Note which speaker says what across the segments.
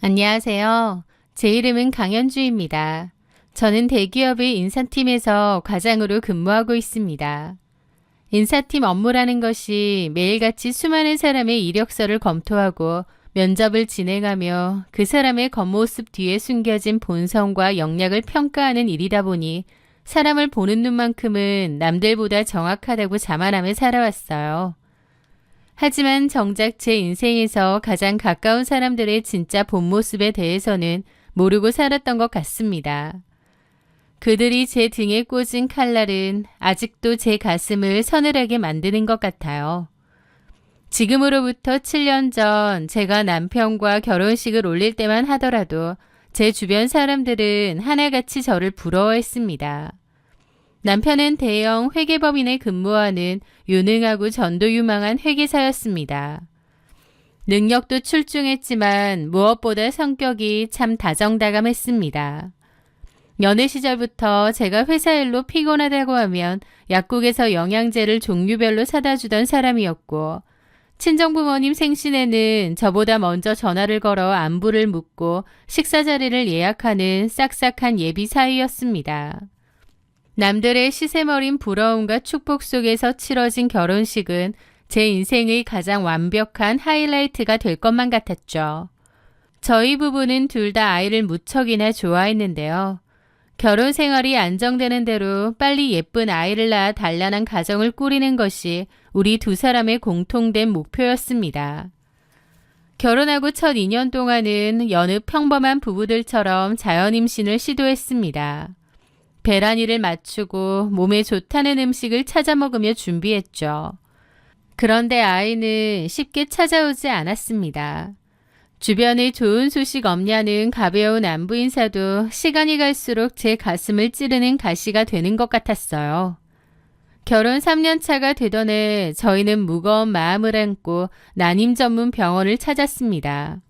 Speaker 1: 안녕하세요. 제 이름은 강현주입니다. 저는 대기업의 인사팀에서 과장으로 근무하고 있습니다. 인사팀 업무라는 것이 매일같이 수많은 사람의 이력서를 검토하고 면접을 진행하며 그 사람의 겉모습 뒤에 숨겨진 본성과 역량을 평가하는 일이다 보니 사람을 보는 눈만큼은 남들보다 정확하다고 자만하며 살아왔어요. 하지만 정작 제 인생에서 가장 가까운 사람들의 진짜 본 모습에 대해서는 모르고 살았던 것 같습니다. 그들이 제 등에 꽂은 칼날은 아직도 제 가슴을 서늘하게 만드는 것 같아요. 지금으로부터 7년 전 제가 남편과 결혼식을 올릴 때만 하더라도 제 주변 사람들은 하나같이 저를 부러워했습니다. 남편은 대형 회계법인에 근무하는 유능하고 전도 유망한 회계사였습니다. 능력도 출중했지만 무엇보다 성격이 참 다정다감했습니다. 연애 시절부터 제가 회사 일로 피곤하다고 하면 약국에서 영양제를 종류별로 사다 주던 사람이었고, 친정부모님 생신에는 저보다 먼저 전화를 걸어 안부를 묻고 식사 자리를 예약하는 싹싹한 예비 사위였습니다. 남들의 시샘어린 부러움과 축복 속에서 치러진 결혼식은 제 인생의 가장 완벽한 하이라이트가 될 것만 같았죠. 저희 부부는 둘 다 아이를 무척이나 좋아했는데요. 결혼 생활이 안정되는 대로 빨리 예쁜 아이를 낳아 단란한 가정을 꾸리는 것이 우리 두 사람의 공통된 목표였습니다. 결혼하고 첫 2년 동안은 여느 평범한 부부들처럼 자연임신을 시도했습니다. 배란일을 맞추고 몸에 좋다는 음식을 찾아 먹으며 준비했죠. 그런데 아이는 쉽게 찾아오지 않았습니다. 주변에 좋은 소식 없냐는 가벼운 안부 인사도 시간이 갈수록 제 가슴을 찌르는 가시가 되는 것 같았어요. 결혼 3년 차가 되던 해 저희는 무거운 마음을 안고 난임 전문 병원을 찾았습니다.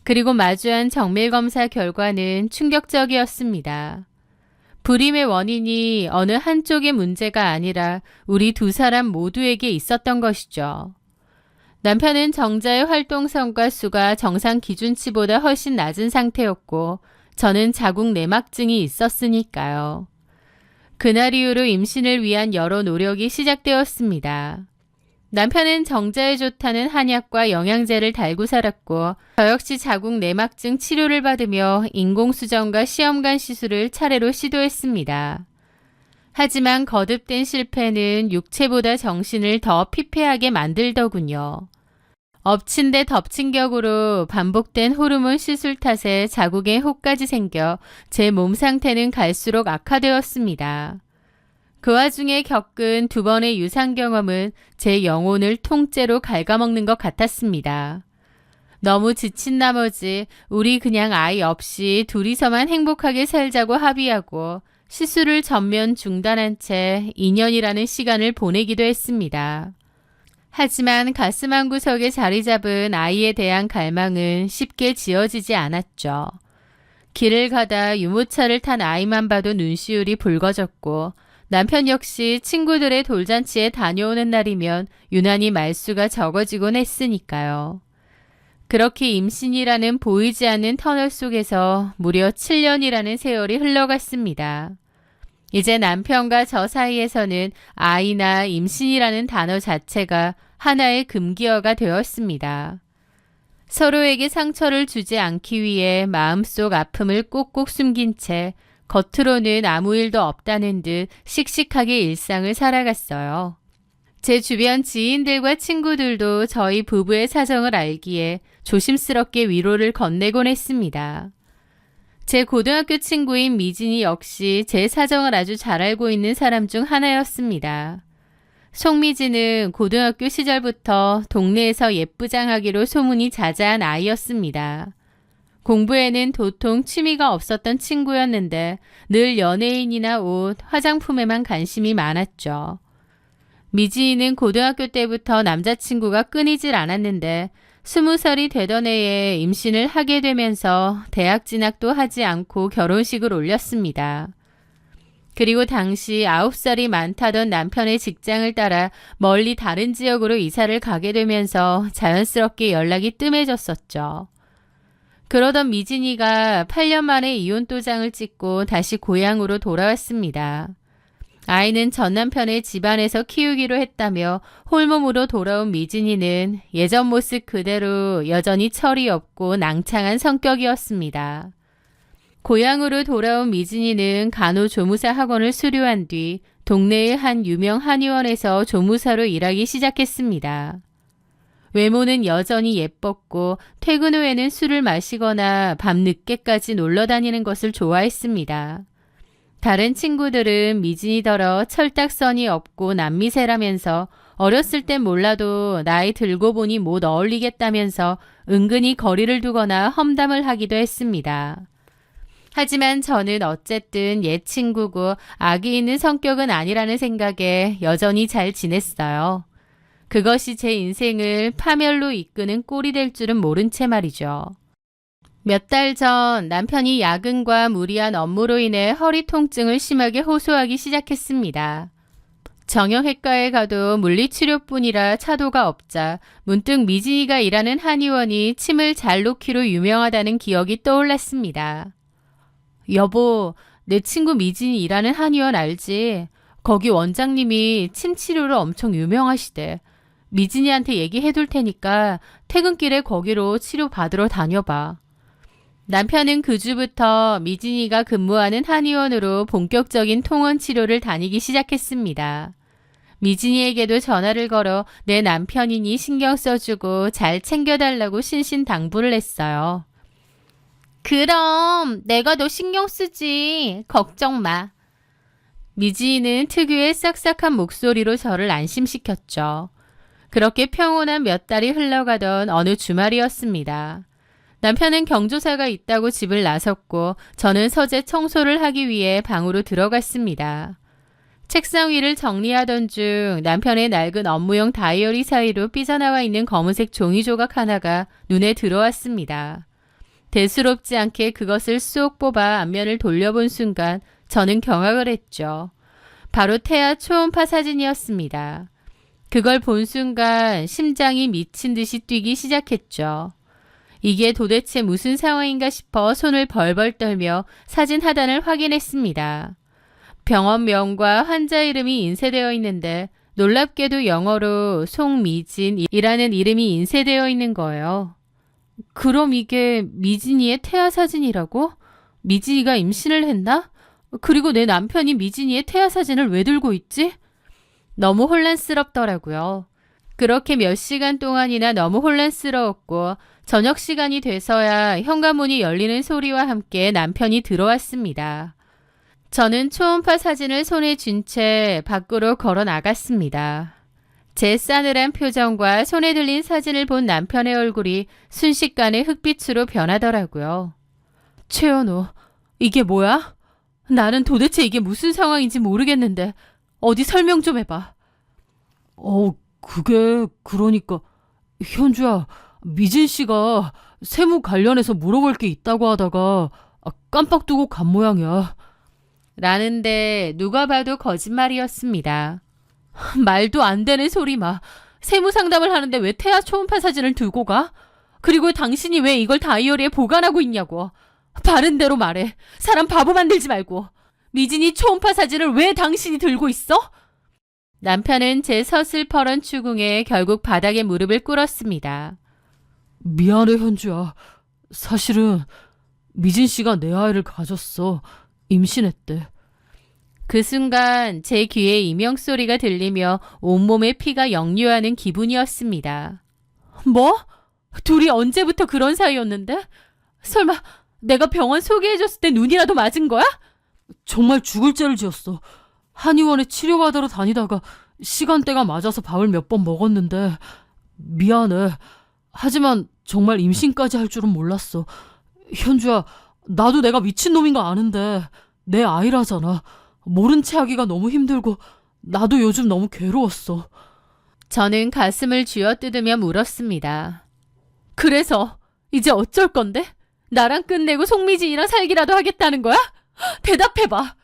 Speaker 1: 그리고 마주한 정밀검사 결과는 충격적이었습니다. 불임의 원인이 어느 한쪽의 문제가 아니라 우리 두 사람 모두에게 있었던 것이죠. 남편은 정자의 활동성과 수가 정상 기준치보다 훨씬 낮은 상태였고, 저는 자궁 내막증이 있었으니까요. 그날 이후로 임신을 위한 여러 노력이 시작되었습니다. 남편은 정자에 좋다는 한약과 영양제를 달고 살았고, 저 역시 자궁 내막증 치료를 받으며 인공수정과 시험관 시술을 차례로 시도했습니다. 하지만 거듭된 실패는 육체보다 정신을 더 피폐하게 만들더군요. 엎친 데 덮친 격으로 반복된 호르몬 시술 탓에 자궁에 혹까지 생겨 제 몸 상태는 갈수록 악화되었습니다. 그 와중에 겪은 두 번의 유산 경험은 제 영혼을 통째로 갉아먹는 것 같았습니다. 너무 지친 나머지 우리 그냥 아이 없이 둘이서만 행복하게 살자고 합의하고 시술을 전면 중단한 채 2년이라는 시간을 보내기도 했습니다. 하지만 가슴 한구석에 자리 잡은 아이에 대한 갈망은 쉽게 지어지지 않았죠. 길을 가다 유모차를 탄 아이만 봐도 눈시울이 붉어졌고, 남편 역시 친구들의 돌잔치에 다녀오는 날이면 유난히 말수가 적어지곤 했으니까요. 그렇게 임신이라는 보이지 않는 터널 속에서 무려 7년이라는 세월이 흘러갔습니다. 이제 남편과 저 사이에서는 아이나 임신이라는 단어 자체가 하나의 금기어가 되었습니다. 서로에게 상처를 주지 않기 위해 마음속 아픔을 꼭꼭 숨긴 채 겉으로는 아무 일도 없다는 듯 씩씩하게 일상을 살아갔어요. 제 주변 지인들과 친구들도 저희 부부의 사정을 알기에 조심스럽게 위로를 건네곤 했습니다. 제 고등학교 친구인 미진이 역시 제 사정을 아주 잘 알고 있는 사람 중 하나였습니다. 송미진은 고등학교 시절부터 동네에서 예쁘장하기로 소문이 자자한 아이였습니다. 공부에는 도통 취미가 없었던 친구였는데 늘 연예인이나 옷, 화장품에만 관심이 많았죠. 미지인은 고등학교 때부터 남자친구가 끊이질 않았는데 20살이 되던 해에 임신을 하게 되면서 대학 진학도 하지 않고 결혼식을 올렸습니다. 그리고 당시 9살이 많다던 남편의 직장을 따라 멀리 다른 지역으로 이사를 가게 되면서 자연스럽게 연락이 뜸해졌었죠. 그러던 미진이가 8년 만에 이혼 도장을 찍고 다시 고향으로 돌아왔습니다. 아이는 전 남편의 집안에서 키우기로 했다며 홀몸으로 돌아온 미진이는 예전 모습 그대로 여전히 철이 없고 낭창한 성격이었습니다. 고향으로 돌아온 미진이는 간호조무사 학원을 수료한 뒤 동네의 한 유명 한의원에서 조무사로 일하기 시작했습니다. 외모는 여전히 예뻤고 퇴근 후에는 술을 마시거나 밤늦게까지 놀러 다니는 것을 좋아했습니다. 다른 친구들은 미진이더러 철딱선이 없고 남미세라면서 어렸을 땐 몰라도 나이 들고 보니 못 어울리겠다면서 은근히 거리를 두거나 험담을 하기도 했습니다. 하지만 저는 어쨌든 옛 친구고 악이 있는 성격은 아니라는 생각에 여전히 잘 지냈어요. 그것이 제 인생을 파멸로 이끄는 꼴이 될 줄은 모른 채 말이죠. 몇 달 전 남편이 야근과 무리한 업무로 인해 허리 통증을 심하게 호소하기 시작했습니다. 정형외과에 가도 물리치료뿐이라 차도가 없자 문득 미진이가 일하는 한의원이 침을 잘 놓기로 유명하다는 기억이 떠올랐습니다. 여보, 내 친구 미진이 일하는 한의원 알지? 거기 원장님이 침 치료로 엄청 유명하시대. 미진이한테 얘기해둘 테니까 퇴근길에 거기로 치료받으러 다녀봐. 남편은 그 주부터 미진이가 근무하는 한의원으로 본격적인 통원 치료를 다니기 시작했습니다. 미진이에게도 전화를 걸어 내 남편이니 신경 써주고 잘 챙겨달라고 신신당부를 했어요. 그럼 내가 너 신경 쓰지. 걱정 마. 미지희는 특유의 싹싹한 목소리로 저를 안심시켰죠. 그렇게 평온한 몇 달이 흘러가던 어느 주말이었습니다. 남편은 경조사가 있다고 집을 나섰고 저는 서재 청소를 하기 위해 방으로 들어갔습니다. 책상 위를 정리하던 중 남편의 낡은 업무용 다이어리 사이로 삐져나와 있는 검은색 종이 조각 하나가 눈에 들어왔습니다. 대수롭지 않게 그것을 쏙 뽑아 앞면을 돌려본 순간 저는 경악을 했죠. 바로 태아 초음파 사진이었습니다. 그걸 본 순간 심장이 미친 듯이 뛰기 시작했죠. 이게 도대체 무슨 상황인가 싶어 손을 벌벌 떨며 사진 하단을 확인했습니다. 병원명과 환자 이름이 인쇄되어 있는데 놀랍게도 영어로 송미진이라는 이름이 인쇄되어 있는 거예요. 그럼 이게 미진이의 태아 사진이라고? 미진이가 임신을 했나? 그리고 내 남편이 미진이의 태아 사진을 왜 들고 있지? 너무 혼란스럽더라고요. 그렇게 몇 시간 동안이나 너무 혼란스러웠고 저녁 시간이 돼서야 현관문이 열리는 소리와 함께 남편이 들어왔습니다. 저는 초음파 사진을 손에 쥔 채 밖으로 걸어 나갔습니다. 제 싸늘한 표정과 손에 들린 사진을 본 남편의 얼굴이 순식간에 흑빛으로 변하더라고요. 최연우, 이게 뭐야? 나는 도대체 이게 무슨 상황인지 모르겠는데 어디 설명 좀 해봐.
Speaker 2: 그게 그러니까 현주야, 미진 씨가 세무 관련해서 물어볼 게 있다고 하다가 깜빡 두고 간 모양이야.
Speaker 1: 라는데 누가 봐도 거짓말이었습니다. 말도 안 되는 소리 마. 세무 상담을 하는데 왜 태아 초음파 사진을 들고 가? 그리고 당신이 왜 이걸 다이어리에 보관하고 있냐고. 바른 대로 말해. 사람 바보 만들지 말고. 미진이 초음파 사진을 왜 당신이 들고 있어? 남편은 제 서슬퍼런 추궁에 결국 바닥에 무릎을 꿇었습니다.
Speaker 2: 미안해 현주야. 사실은 미진 씨가 내 아이를 가졌어. 임신했대.
Speaker 1: 그 순간 제 귀에 이명소리가 들리며 온몸에 피가 역류하는 기분이었습니다. 뭐? 둘이 언제부터 그런 사이였는데? 설마 내가 병원 소개해줬을 때 눈이라도 맞은 거야?
Speaker 2: 정말 죽을 죄를 지었어. 한의원에 치료받으러 다니다가 시간대가 맞아서 밥을 몇 번 먹었는데 미안해. 하지만 정말 임신까지 할 줄은 몰랐어. 현주야, 나도 내가 미친놈인 거 아는데 내 아이라잖아. 모른 채 하기가 너무 힘들고 나도 요즘 너무 괴로웠어.
Speaker 1: 저는 가슴을 쥐어뜯으며 물었습니다. 그래서 이제 어쩔 건데? 나랑 끝내고 송미진이랑 살기라도 하겠다는 거야? 대답해봐.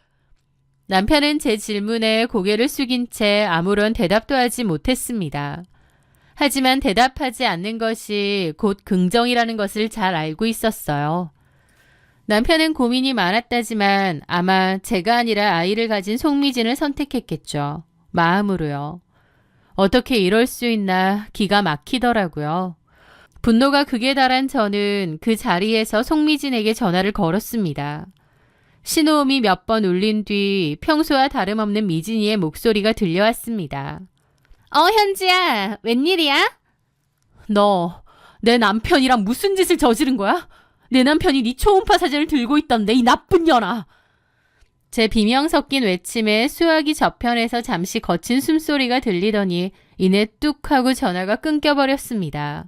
Speaker 1: 남편은 제 질문에 고개를 숙인 채 아무런 대답도 하지 못했습니다. 하지만 대답하지 않는 것이 곧 긍정이라는 것을 잘 알고 있었어요. 남편은 고민이 많았다지만 아마 제가 아니라 아이를 가진 송미진을 선택했겠죠. 마음으로요. 어떻게 이럴 수 있나 기가 막히더라고요. 분노가 극에 달한 저는 그 자리에서 송미진에게 전화를 걸었습니다. 신호음이 몇 번 울린 뒤 평소와 다름없는 미진이의 목소리가 들려왔습니다. 현지야, 웬일이야? 너, 내 남편이랑 무슨 짓을 저지른 거야? 내 남편이 네 초음파 사진을 들고 있던데, 이 나쁜 년아! 제 비명 섞인 외침에 수화기 저편에서 잠시 거친 숨소리가 들리더니 이내 뚝 하고 전화가 끊겨버렸습니다.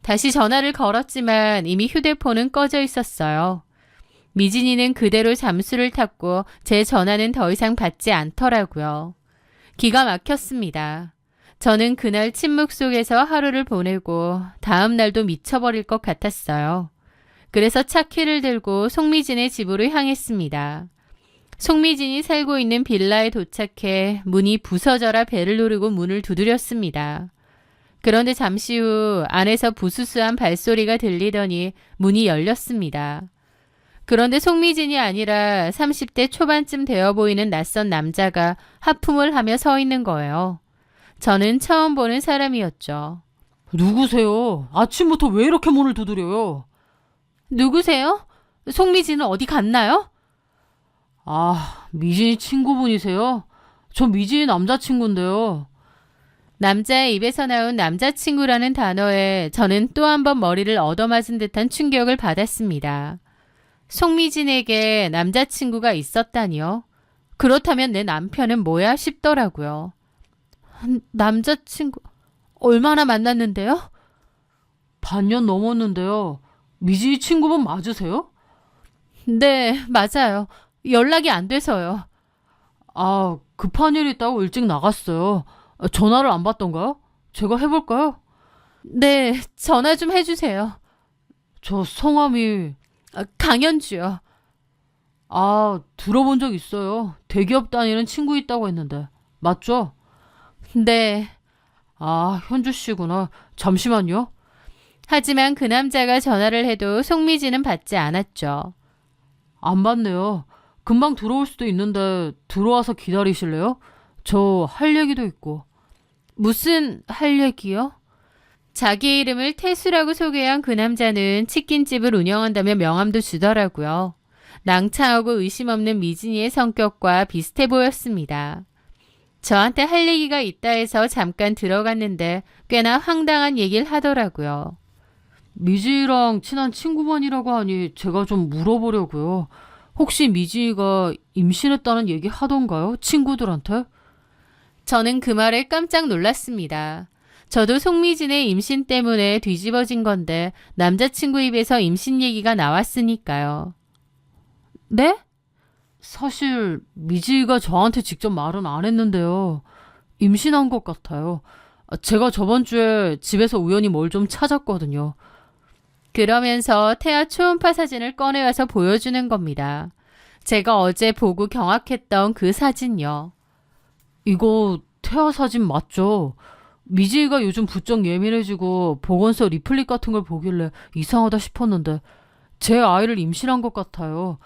Speaker 1: 다시 전화를 걸었지만 이미 휴대폰은 꺼져 있었어요. 미진이는 그대로 잠수를 탔고 제 전화는 더 이상 받지 않더라고요. 기가 막혔습니다. 저는 그날 침묵 속에서 하루를 보내고 다음 날도 미쳐버릴 것 같았어요. 그래서 차 키를 들고 송미진의 집으로 향했습니다. 송미진이 살고 있는 빌라에 도착해 문이 부서져라 배를 누르고 문을 두드렸습니다. 그런데 잠시 후 안에서 부스스한 발소리가 들리더니 문이 열렸습니다. 그런데 송미진이 아니라 30대 초반쯤 되어 보이는 낯선 남자가 하품을 하며 서 있는 거예요. 저는 처음 보는 사람이었죠.
Speaker 2: 누구세요? 아침부터 왜 이렇게 문을 두드려요?
Speaker 1: 누구세요? 송미진은 어디 갔나요?
Speaker 2: 아, 미진이 친구분이세요? 저 미진이 남자친구인데요.
Speaker 1: 남자의 입에서 나온 남자친구라는 단어에 저는 또 한 번 머리를 얻어맞은 듯한 충격을 받았습니다. 송미진에게 남자친구가 있었다니요? 그렇다면 내 남편은 뭐야 싶더라고요. 남자친구 얼마나 만났는데요?
Speaker 2: 반년 넘었는데요. 미진이 친구분 맞으세요?
Speaker 1: 네, 맞아요. 연락이 안 돼서요.
Speaker 2: 아, 급한 일 있다고 일찍 나갔어요. 전화를 안 받던가요? 제가 해볼까요?
Speaker 1: 네, 전화 좀 해주세요.
Speaker 2: 저 성함이...
Speaker 1: 강현주요.
Speaker 2: 아, 들어본 적 있어요. 대기업 다니는 친구 있다고 했는데. 맞죠?
Speaker 1: 네.
Speaker 2: 아, 현주 씨구나. 잠시만요.
Speaker 1: 하지만 그 남자가 전화를 해도 송미진은 받지 않았죠.
Speaker 2: 안 받네요. 금방 들어올 수도 있는데 들어와서 기다리실래요? 저 할 얘기도 있고.
Speaker 1: 무슨 할 얘기요? 자기 이름을 태수라고 소개한 그 남자는 치킨집을 운영한다며 명함도 주더라고요. 낭창하고 의심 없는 미진이의 성격과 비슷해 보였습니다. 저한테 할 얘기가 있다 해서 잠깐 들어갔는데 꽤나 황당한 얘기를 하더라고요.
Speaker 2: 미지랑 친한 친구분이라고 하니 제가 좀 물어보려고요. 혹시 미지가 임신했다는 얘기 하던가요? 친구들한테?
Speaker 1: 저는 그 말에 깜짝 놀랐습니다. 저도 송미진의 임신 때문에 뒤집어진 건데 남자친구 입에서 임신 얘기가 나왔으니까요. 네?
Speaker 2: 사실 미지가 저한테 직접 말은 안 했는데요. 임신한 것 같아요. 제가 저번 주에 집에서 우연히 뭘 좀 찾았거든요.
Speaker 1: 그러면서 태아 초음파 사진을 꺼내와서 보여주는 겁니다. 제가 어제 보고 경악했던 그 사진요.
Speaker 2: 이거 태아 사진 맞죠? 미지가 요즘 부쩍 예민해지고 보건소 리플릿 같은 걸 보길래 이상하다 싶었는데 제 아이를 임신한 것 같아요.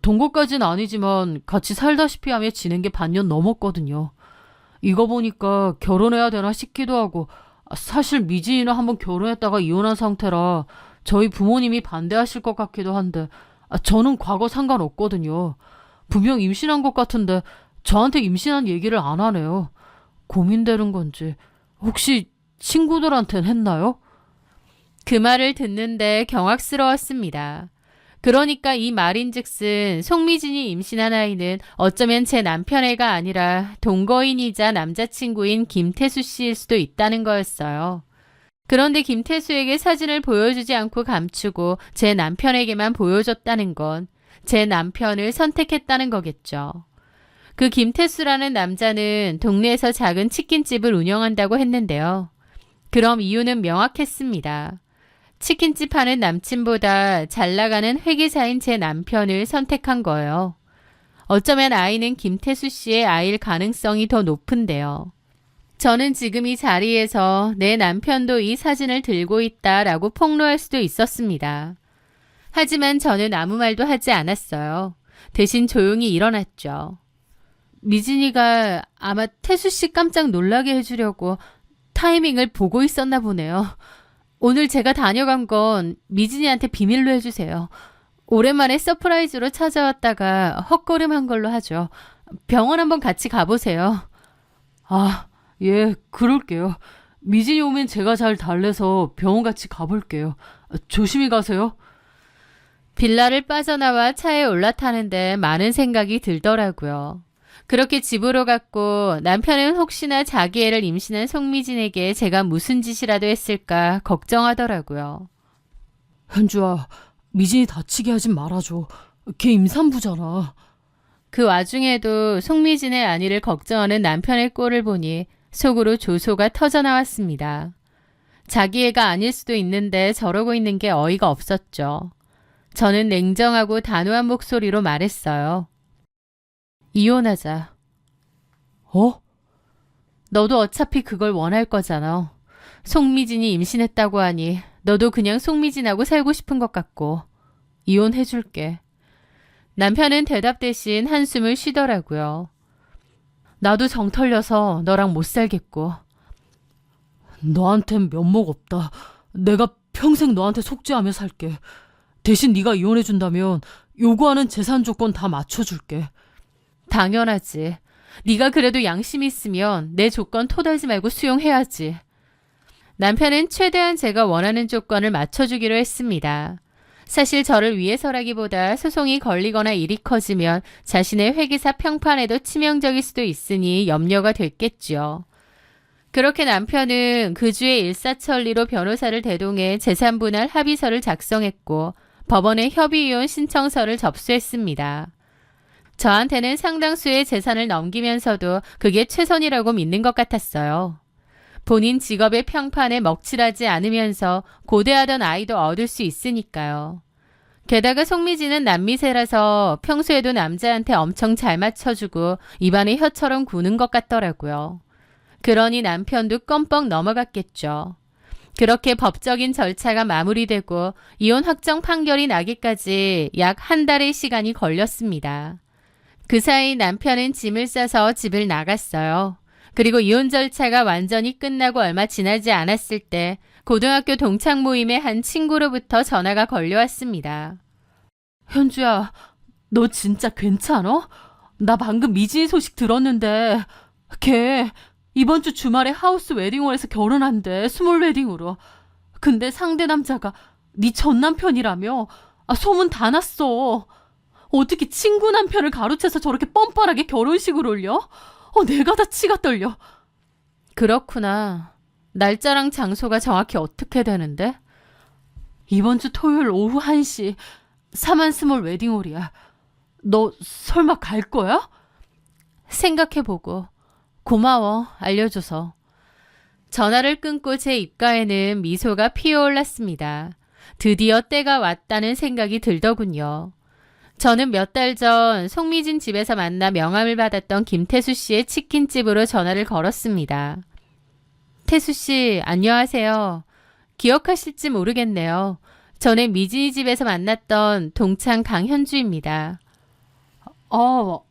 Speaker 2: 동거까지는 아니지만 같이 살다시피 하며 지낸 게 반년 넘었거든요. 이거 보니까 결혼해야 되나 싶기도 하고 사실 미지는 한번 결혼했다가 이혼한 상태라 저희 부모님이 반대하실 것 같기도 한데 저는 과거 상관없거든요. 분명 임신한 것 같은데 저한테 임신한 얘기를 안 하네요. 고민되는 건지 혹시 친구들한텐 했나요?
Speaker 1: 그 말을 듣는데 경악스러웠습니다. 그러니까 이 말인즉슨 송미진이 임신한 아이는 어쩌면 제 남편애가 아니라 동거인이자 남자친구인 김태수 씨일 수도 있다는 거였어요. 그런데 김태수에게 사진을 보여주지 않고 감추고 제 남편에게만 보여줬다는 건 제 남편을 선택했다는 거겠죠. 그 김태수라는 남자는 동네에서 작은 치킨집을 운영한다고 했는데요. 그럼 이유는 명확했습니다. 치킨집 하는 남친보다 잘 나가는 회계사인 제 남편을 선택한 거예요. 어쩌면 아이는 김태수 씨의 아이일 가능성이 더 높은데요. 저는 지금 이 자리에서 내 남편도 이 사진을 들고 있다라고 폭로할 수도 있었습니다. 하지만 저는 아무 말도 하지 않았어요. 대신 조용히 일어났죠. 미진이가 아마 태수 씨 깜짝 놀라게 해주려고 타이밍을 보고 있었나 보네요. 오늘 제가 다녀간 건 미진이한테 비밀로 해주세요. 오랜만에 서프라이즈로 찾아왔다가 헛걸음한 걸로 하죠. 병원 한번 같이 가보세요.
Speaker 2: 아, 예, 그럴게요. 미진이 오면 제가 잘 달래서 병원 같이 가볼게요. 조심히 가세요.
Speaker 1: 빌라를 빠져나와 차에 올라타는데 많은 생각이 들더라고요. 그렇게 집으로 갔고 남편은 혹시나 자기 애를 임신한 송미진에게 제가 무슨 짓이라도 했을까 걱정하더라고요.
Speaker 2: 현주아, 미진이 다치게 하진 말아줘. 걔 임산부잖아.
Speaker 1: 그 와중에도 송미진의 안위를 걱정하는 남편의 꼴을 보니 속으로 조소가 터져나왔습니다. 자기 애가 아닐 수도 있는데 저러고 있는 게 어이가 없었죠. 저는 냉정하고 단호한 목소리로 말했어요. 이혼하자.
Speaker 2: 어?
Speaker 1: 너도 어차피 그걸 원할 거잖아. 송미진이 임신했다고 하니 너도 그냥 송미진하고 살고 싶은 것 같고 이혼해줄게. 남편은 대답 대신 한숨을 쉬더라고요. 나도 정 털려서 너랑 못 살겠고.
Speaker 2: 너한텐 면목 없다. 내가 평생 너한테 속죄하며 살게. 대신 네가 이혼해준다면 요구하는 재산 조건 다 맞춰줄게.
Speaker 1: 당연하지. 네가 그래도 양심이 있으면 내 조건 토달지 말고 수용해야지. 남편은 최대한 제가 원하는 조건을 맞춰주기로 했습니다. 사실 저를 위해서라기보다 소송이 걸리거나 일이 커지면 자신의 회계사 평판에도 치명적일 수도 있으니 염려가 됐겠죠. 그렇게 남편은 그 주에 일사천리로 변호사를 대동해 재산분할 합의서를 작성했고 법원에 협의이혼 신청서를 접수했습니다. 저한테는 상당수의 재산을 넘기면서도 그게 최선이라고 믿는 것 같았어요. 본인 직업의 평판에 먹칠하지 않으면서 고대하던 아이도 얻을 수 있으니까요. 게다가 송미진은 남미세라서 평소에도 남자한테 엄청 잘 맞춰주고 입안에 혀처럼 구는 것 같더라고요. 그러니 남편도 껌뻑 넘어갔겠죠. 그렇게 법적인 절차가 마무리되고 이혼 확정 판결이 나기까지 약 한 달의 시간이 걸렸습니다. 그 사이 남편은 짐을 싸서 집을 나갔어요. 그리고 이혼 절차가 완전히 끝나고 얼마 지나지 않았을 때 고등학교 동창 모임의 한 친구로부터 전화가 걸려왔습니다.
Speaker 2: 현주야, 너 진짜 괜찮어? 나 방금 미진이 소식 들었는데 걔 이번 주 주말에 하우스 웨딩홀에서 결혼한대. 스몰 웨딩으로. 근데 상대 남자가 네 전 남편이라며. 소문 다 났어. 어떻게 친구 남편을 가로채서 저렇게 뻔뻔하게 결혼식을 올려? 내가 다 치가 떨려.
Speaker 1: 그렇구나. 날짜랑 장소가 정확히 어떻게 되는데?
Speaker 2: 이번 주 토요일 오후 1시 사만 스몰 웨딩홀이야. 너 설마 갈 거야?
Speaker 1: 생각해보고. 고마워. 알려줘서. 전화를 끊고 제 입가에는 미소가 피어올랐습니다. 드디어 때가 왔다는 생각이 들더군요. 저는 몇 달 전 송미진 집에서 만나 명함을 받았던 김태수 씨의 치킨집으로 전화를 걸었습니다. 태수 씨, 안녕하세요. 기억하실지 모르겠네요. 전에 미진이 집에서 만났던 동창 강현주입니다.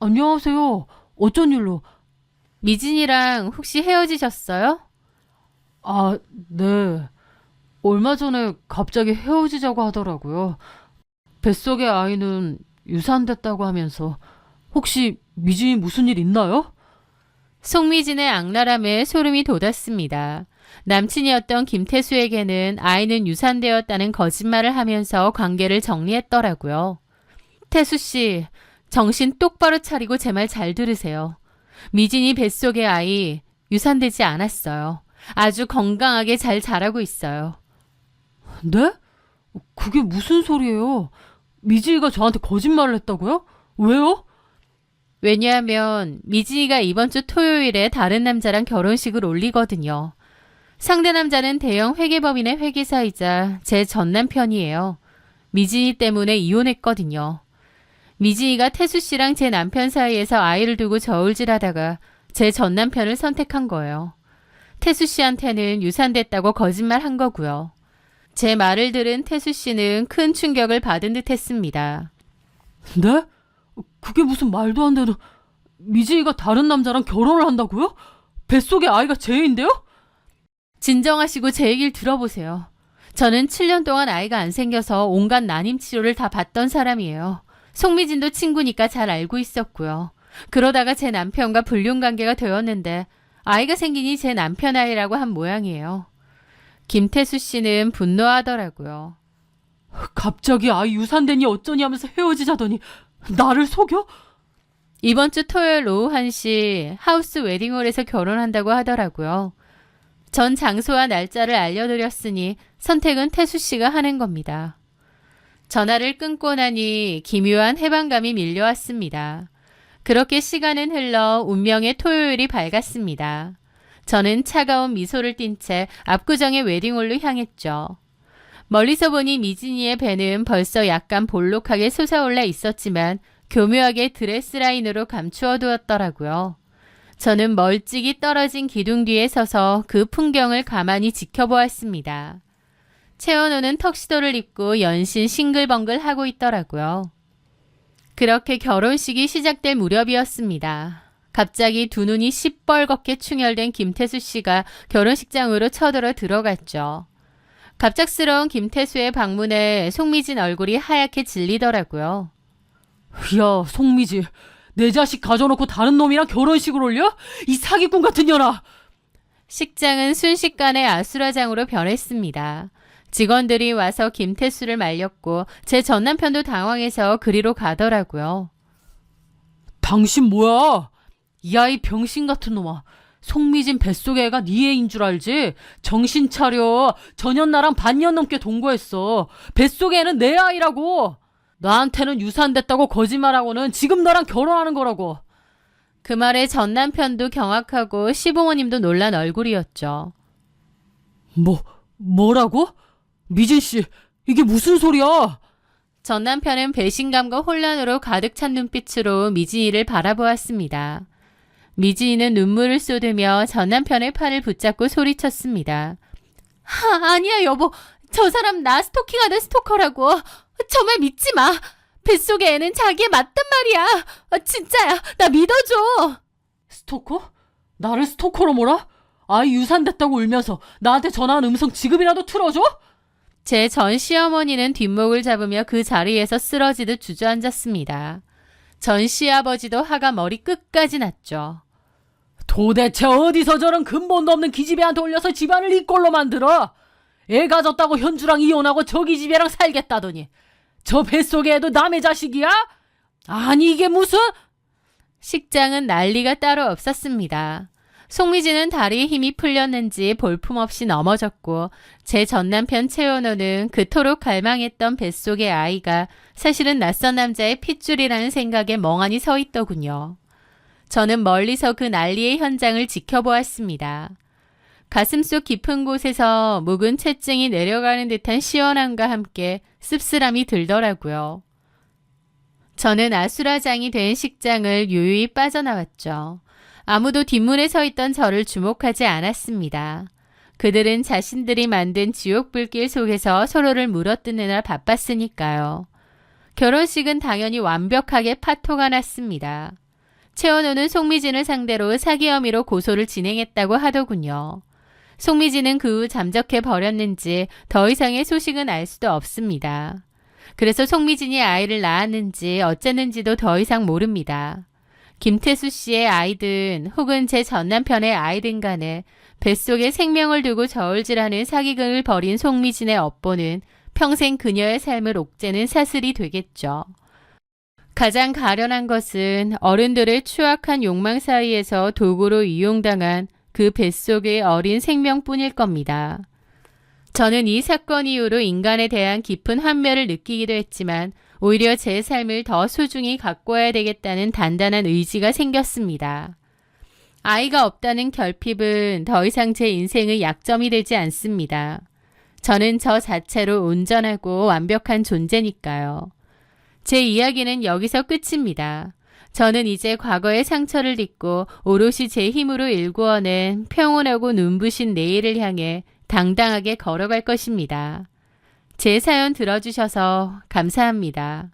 Speaker 2: 안녕하세요. 어쩐 일로?
Speaker 1: 미진이랑 혹시 헤어지셨어요?
Speaker 2: 네. 얼마 전에 갑자기 헤어지자고 하더라고요. 뱃속의 아이는 유산됐다고 하면서. 혹시 미진이 무슨 일 있나요?
Speaker 1: 송미진의 악랄함에 소름이 돋았습니다. 남친이었던 김태수에게는 아이는 유산되었다는 거짓말을 하면서 관계를 정리했더라고요. 태수 씨, 정신 똑바로 차리고 제 말 잘 들으세요. 미진이 뱃속의 아이 유산되지 않았어요. 아주 건강하게 잘 자라고 있어요.
Speaker 2: 네? 그게 무슨 소리예요? 미진이가 저한테 거짓말을 했다고요? 왜요?
Speaker 1: 왜냐하면 미진이가 이번 주 토요일에 다른 남자랑 결혼식을 올리거든요. 상대 남자는 대형 회계법인의 회계사이자 제 전 남편이에요. 미진이 때문에 이혼했거든요. 미진이가 태수 씨랑 제 남편 사이에서 아이를 두고 저울질하다가 제 전 남편을 선택한 거예요. 태수 씨한테는 유산됐다고 거짓말한 거고요. 제 말을 들은 태수 씨는 큰 충격을 받은 듯 했습니다.
Speaker 2: 네? 그게 무슨 말도 안 되는... 미진이가 다른 남자랑 결혼을 한다고요? 뱃속에 아이가 쟤인데요?
Speaker 1: 진정하시고 제 얘기를 들어보세요. 저는 7년 동안 아이가 안 생겨서 온갖 난임 치료를 다 받던 사람이에요. 송미진도 친구니까 잘 알고 있었고요. 그러다가 제 남편과 불륜관계가 되었는데 아이가 생기니 제 남편 아이라고 한 모양이에요. 김태수 씨는 분노하더라고요.
Speaker 2: 갑자기 아이 유산되니 어쩌니 하면서 헤어지자더니 나를 속여?
Speaker 1: 이번 주 토요일 오후 1시 하우스 웨딩홀에서 결혼한다고 하더라고요. 전 장소와 날짜를 알려드렸으니 선택은 태수 씨가 하는 겁니다. 전화를 끊고 나니 기묘한 해방감이 밀려왔습니다. 그렇게 시간은 흘러 운명의 토요일이 밝았습니다. 저는 차가운 미소를 띤 채 압구정의 웨딩홀로 향했죠. 멀리서 보니 미진이의 배는 벌써 약간 볼록하게 솟아올라 있었지만 교묘하게 드레스 라인으로 감추어 두었더라고요. 저는 멀찍이 떨어진 기둥 뒤에 서서 그 풍경을 가만히 지켜보았습니다. 채원호는 턱시도를 입고 연신 싱글벙글 하고 있더라고요. 그렇게 결혼식이 시작될 무렵이었습니다. 갑자기 두 눈이 시뻘겋게 충혈된 김태수 씨가 결혼식장으로 쳐들어 들어갔죠. 갑작스러운 김태수의 방문에 송미진 얼굴이 하얗게 질리더라고요.
Speaker 2: 야, 송미지. 내 자식 가져놓고 다른 놈이랑 결혼식을 올려? 이 사기꾼 같은 년아!
Speaker 1: 식장은 순식간에 아수라장으로 변했습니다. 직원들이 와서 김태수를 말렸고 제 전남편도 당황해서 그리로 가더라고요.
Speaker 2: 당신 뭐야? 이 아이 병신 같은 놈아. 송미진 뱃속의 애가 네 애인 줄 알지? 정신 차려. 전현 나랑 반년 넘게 동거했어. 뱃속의 애는 내 아이라고. 나한테는 유산됐다고 거짓말하고는 지금 너랑 결혼하는 거라고.
Speaker 1: 그 말에 전남편도 경악하고 시부모님도 놀란 얼굴이었죠.
Speaker 2: 뭐라고? 미진씨, 이게 무슨 소리야?
Speaker 1: 전남편은 배신감과 혼란으로 가득 찬 눈빛으로 미진이를 바라보았습니다. 미진이는 눈물을 쏟으며 전남편의 팔을 붙잡고 소리쳤습니다. 아니야 여보, 저 사람 나 스토킹하는 스토커라고. 정말 믿지 마. 뱃속의 애는 자기의 맞단 말이야. 진짜야, 나 믿어줘.
Speaker 2: 스토커? 나를 스토커로 몰아? 아이 유산됐다고 울면서 나한테 전화한 음성 지금이라도 틀어줘?
Speaker 1: 제 전 시어머니는 뒷목을 잡으며 그 자리에서 쓰러지듯 주저앉았습니다. 전 시아버지도 화가 머리 끝까지 났죠.
Speaker 2: 도대체 어디서 저런 근본도 없는 기집애한테 올려서 집안을 이 꼴로 만들어? 애 가졌다고 현주랑 이혼하고 저 기집애랑 살겠다더니 저 뱃속에 애도 남의 자식이야? 아니 이게 무슨...
Speaker 1: 식장은 난리가 따로 없었습니다. 송미진은 다리에 힘이 풀렸는지 볼품없이 넘어졌고 제 전남편 채원호는 그토록 갈망했던 뱃속의 아이가 사실은 낯선 남자의 핏줄이라는 생각에 멍하니 서 있더군요. 저는 멀리서 그 난리의 현장을 지켜보았습니다. 가슴속 깊은 곳에서 묵은 채증이 내려가는 듯한 시원함과 함께 씁쓸함이 들더라고요. 저는 아수라장이 된 식장을 유유히 빠져나왔죠. 아무도 뒷문에 서 있던 저를 주목하지 않았습니다. 그들은 자신들이 만든 지옥불길 속에서 서로를 물어뜯느라 바빴으니까요. 결혼식은 당연히 완벽하게 파토가 났습니다. 채원호는 송미진을 상대로 사기 혐의로 고소를 진행했다고 하더군요. 송미진은 그 후 잠적해 버렸는지 더 이상의 소식은 알 수도 없습니다. 그래서 송미진이 아이를 낳았는지 어쨌는지도 더 이상 모릅니다. 김태수 씨의 아이든 혹은 제 전남편의 아이든 간에 뱃속에 생명을 두고 저울질하는 사기극을 벌인 송미진의 업보는 평생 그녀의 삶을 옥죄는 사슬이 되겠죠. 가장 가련한 것은 어른들의 추악한 욕망 사이에서 도구로 이용당한 그 뱃속의 어린 생명뿐일 겁니다. 저는 이 사건 이후로 인간에 대한 깊은 환멸을 느끼기도 했지만 오히려 제 삶을 더 소중히 가꿔야 되겠다는 단단한 의지가 생겼습니다. 아이가 없다는 결핍은 더 이상 제 인생의 약점이 되지 않습니다. 저는 저 자체로 온전하고 완벽한 존재니까요. 제 이야기는 여기서 끝입니다. 저는 이제 과거의 상처를 딛고 오롯이 제 힘으로 일구어낸 평온하고 눈부신 내일을 향해 당당하게 걸어갈 것입니다. 제 사연 들어주셔서 감사합니다.